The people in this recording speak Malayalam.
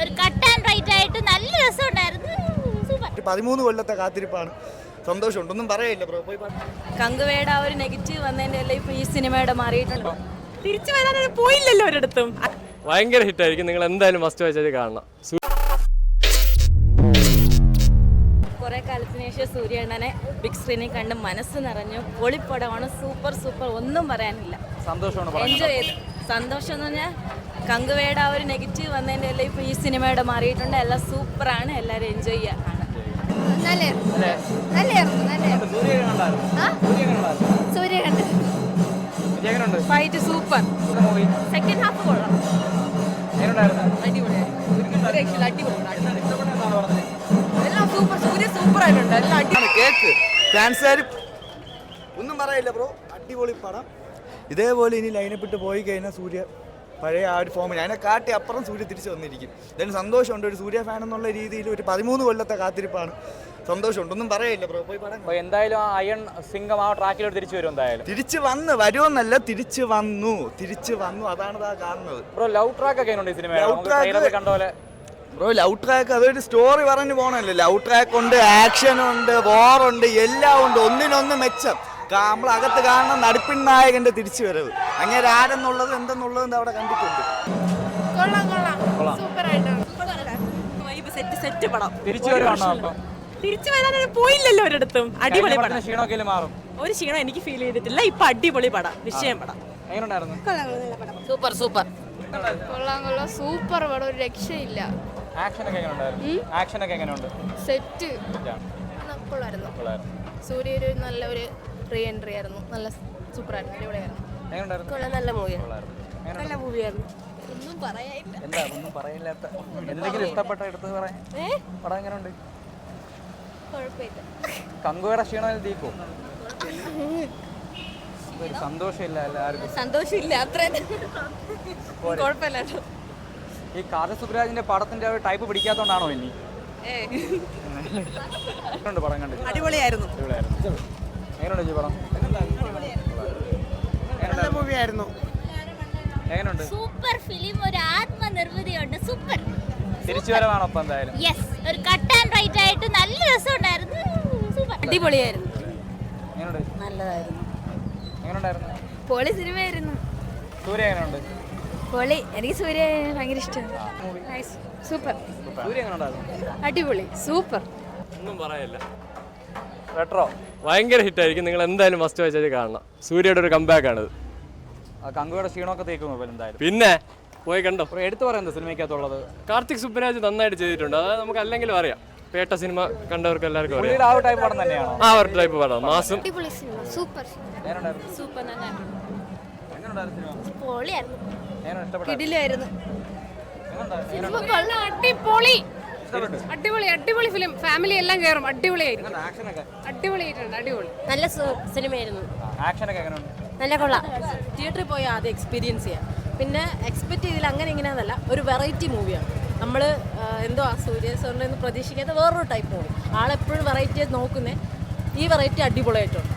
ഒരു കട്ട് ആൻഡ് റൈറ്റ് ആയിട്ട് നല്ല രസമുണ്ടായിരുന്നു. 13 കൊല്ലത്തെ കാത്തിരിപ്പാണ്. സന്തോഷമുണ്ട്, ഒന്നും പറയില്ല ബ്രോ. പോയി കങ്കുവയുടെ ആ ഒരു നെഗറ്റീവ് വന്നതിന്റെ എല്ലാം ഇപ്പൊ ഈ സിനിമയുടെ മാറിയിട്ടുണ്ടോ? തിരിച്ചു വരാൻ പോയില്ലല്ലോ ഒരിടത്തും. ഭയങ്കര ഹിറ്റായിരിക്കും, നിങ്ങൾ എന്തായാലും മസ്റ്റ് വാച്ച് കാണണം. കുറെ കാലത്തിന് ശേഷം സൂര്യണ്ണനെ ബിഗ് സ്ക്രീനിൽ കണ്ട് മനസ്സ് നിറഞ്ഞു. പൊളിപ്പടമാണ്, സൂപ്പർ സൂപ്പർ, ഒന്നും പറയാനില്ല. എൻജോയ് ചെയ്ത്. സന്തോഷം എന്ന് പറഞ്ഞാൽ കങ്കുവയുടെ ആ ഒരു നെഗറ്റീവ് വന്നതിന്റെ എല്ലാം ഇപ്പൊ ഈ സിനിമയുടെ മാറിയിട്ടുണ്ട്. എല്ലാം സൂപ്പറാണ്, എല്ലാവരും എൻജോയ് ചെയ്യാനാണ്. Fight super. സെക്കൻഡ് ഹാഫ് കൊള്ളാം, എല്ലാം സൂപ്പർ. സൂര്യ സൂപ്പർ ആയിട്ടുണ്ട്, എല്ലാം അടിപൊളി. കേക്ക് ഫാൻസുകാർ ഒന്നും പറയില്ല ബ്രോ, അടിപൊളി പടം. ഇതേപോലെ ഇനി ലൈനപ്പിട്ട് പോയി കഴിഞ്ഞാൽ സൂര്യ പഴയ ആ ഒരു ഫോമിൽ അതിനെ കാട്ടി അപ്പുറം സൂര്യ തിരിച്ചു വന്നിരിക്കും. ഇതിന് സന്തോഷമുണ്ട്, ഒരു സൂര്യ ഫാൻ എന്നുള്ള രീതിയിൽ ഒരു 13 കൊല്ലത്തെ കാത്തിരിപ്പാണ്. സന്തോഷമുണ്ട്, ഒന്നും പറയില്ല ബ്രോ. പോയി പടം എന്തായാലും ആ അയൺ സിംഗം ആ ട്രാക്കിലോട്ട് തിരിച്ചു വരും. എന്തായാലും തിരിച്ചു വരുമെന്നല്ല, തിരിച്ചു വന്നു, അതാണ് കാണുന്നത്. ബ്രോ ലവ് ട്രാക്ക് ഒക്കെ ഈ സിനിമ കണ്ടോലെ ബ്രോ. ലവ് ട്രാക്ക് അതൊരു സ്റ്റോറി പറഞ്ഞു പോകണല്ലോ. ലവ് ട്രാക്ക് ഉണ്ട്, ആക്ഷൻ ഉണ്ട്, വാറുണ്ട്, എല്ലാം ഉണ്ട്, ഒന്നിനൊന്ന് മെച്ചം. നമ്മൾ അകത്ത് കാണുന്ന നടിപ്പിൻ നായകന്റെ തിരിച്ചു വരവ്, അങ്ങനെ ആരെന്നുള്ളത് എന്തെന്നുള്ളത് അവിടെ കണ്ടിട്ടുണ്ട്. തിരിച്ചു വരാൻ പോയില്ലല്ലോ ഒരിടത്തും. അടിപൊളി പടം. ക്ഷീണമൊക്കെ മാറും. ഒരു ക്ഷീണം എനിക്ക് ഫീൽ ചെയ്തിട്ടില്ല. ഇപ്പൊ അടിപൊളി പടം, വിഷയം പടം. എങ്ങനെയുണ്ടായിരുന്നു? Super super. കൊള്ളാം, സൂപ്പർ പടം, ഒരു രക്ഷയില്ല. ആക്ഷനൊക്കെ എങ്ങനെയുണ്ട്? സെറ്റ് കൊള്ളായിരുന്നു. സൂര്യ ഒരു നല്ല ഒരു റീ എൻട്രി ആയിരുന്നു, നല്ല സൂപ്പറായിരുന്നു, അടിപൊളിയായിരുന്നു. നല്ല മൂവിയായിരുന്നു. ഒന്നും പറയാനില്ല. എന്താ ഒന്നും പറയാനില്ലാത്ത എന്തെങ്കിലും ഇഷ്ടപ്പെട്ട എടുത്ത് പറയാൻ? പടം എങ്ങനെയുണ്ട്? കുഴപ്പമില്ല. കങ്കുവയുടെ ക്ഷീണം തീക്കോ? ഒരു സന്തോഷമില്ല, എല്ലാവർക്കും സന്തോഷമില്ല, അത്ര കുഴപ്പമില്ല. ഈ കാർത്തിക് സുബ്രാജിന്റെ പടത്തിന്റെ ടൈപ്പ് പിടിക്കാത്തോണ്ടാണോ ഇനി? പടം കണ്ടിട്ട് അടിപൊളിയായിരുന്നു. എങ്ങനെയുണ്ട് പടം? എങ്ങനെയുണ്ട്? സൂപ്പർ ഫിലിം, ഒരു ആത്മനിർവൃതിയുണ്ട്, സൂപ്പർ. തിരിച്ചു വരവാണോ ഇപ്പൊ? എന്തായാലും ഒരു കട്ട് ആൻഡ് റൈറ്റ് ആയിട്ട് നല്ല രസമുണ്ടായിരുന്നു, സൂപ്പർ. അടിപൊളിയായിരുന്നു. നല്ലതായിരുന്നു. എങ്ങനെയുണ്ടായിരുന്നു? പൊളി സിനിമയായിരുന്നു. സൂര്യ എങ്ങനെയുണ്ട്? പൊളി. എനിക്ക് സൂര്യ ഭയങ്കര ഇഷ്ടമാണ്. സൂപ്പർ. സൂര്യ എങ്ങനെയുണ്ടായിരുന്നു? അടിപൊളി, സൂപ്പർ. ഒന്നും പറയില്ല, റെട്രോ ഭയങ്കര ഹിറ്റായിരിക്കും, നിങ്ങൾ എന്തായാലും മസ്റ്റ് വാച്ച് കാണണം. സൂര്യയുടെ ഒരു കംബാക്ക് ആണിത്. കങ്കുവയുടെ ക്ഷീണമൊക്കെ തേക്കുന്നു എന്തായാലും. പിന്നെ പോയി കണ്ടോ. എടുത്തു പറയുന്നത് സിനിമയ്ക്കകത്തുള്ളത് കാർത്തിക് സുബ്രാജ് നന്നായിട്ട് ചെയ്തിട്ടുണ്ട്, അത് നമുക്ക് അല്ലെങ്കിലും അറിയാം. പേട്ട സിനിമ കണ്ടവർക്ക് എല്ലാവർക്കും അറിയാം. ആ ഒരു ടൈപ്പ് പടം തന്നെയാണോ? ആ ഒരു ടൈപ്പ് പടം, മാസം. അടിപൊളി സിനിമ, സൂപ്പർ. സൂപ്പർ. പൊളിയായിരുന്നു, കിടിലായിരുന്നു. അടിപൊളി അടിപൊളി ഫിലിം. ഫാമിലി എല്ലാം കയറും. അടിപൊളിയായിരുന്നു, അടിപൊളിയായിട്ടുണ്ട്, അടിപൊളി. നല്ല സിനിമയായിരുന്നു. ആക്ഷനൊക്കെ എങ്ങനെയുണ്ട്? നല്ല കൊള്ളാം. തിയേറ്ററിൽ പോയി ആദ്യം എക്സ്പീരിയൻസ് ചെയ്യാം. പിന്നെ എക്സ്പെക്ട് ചെയ്തില്ല, അങ്ങനെ ഇങ്ങനെയെന്നല്ല, ഒരു വെറൈറ്റി മൂവിയാണ്. നമ്മൾ എന്തോ സൂര്യ സാറിൻ്റെ ഒന്നും പ്രതീക്ഷിക്കാത്ത വേറൊരു ടൈപ്പ് മൂവി. ആളെപ്പോഴും വെറൈറ്റി നോക്കുന്നേ, ഈ വെറൈറ്റി അടിപൊളിയായിട്ടുണ്ട്.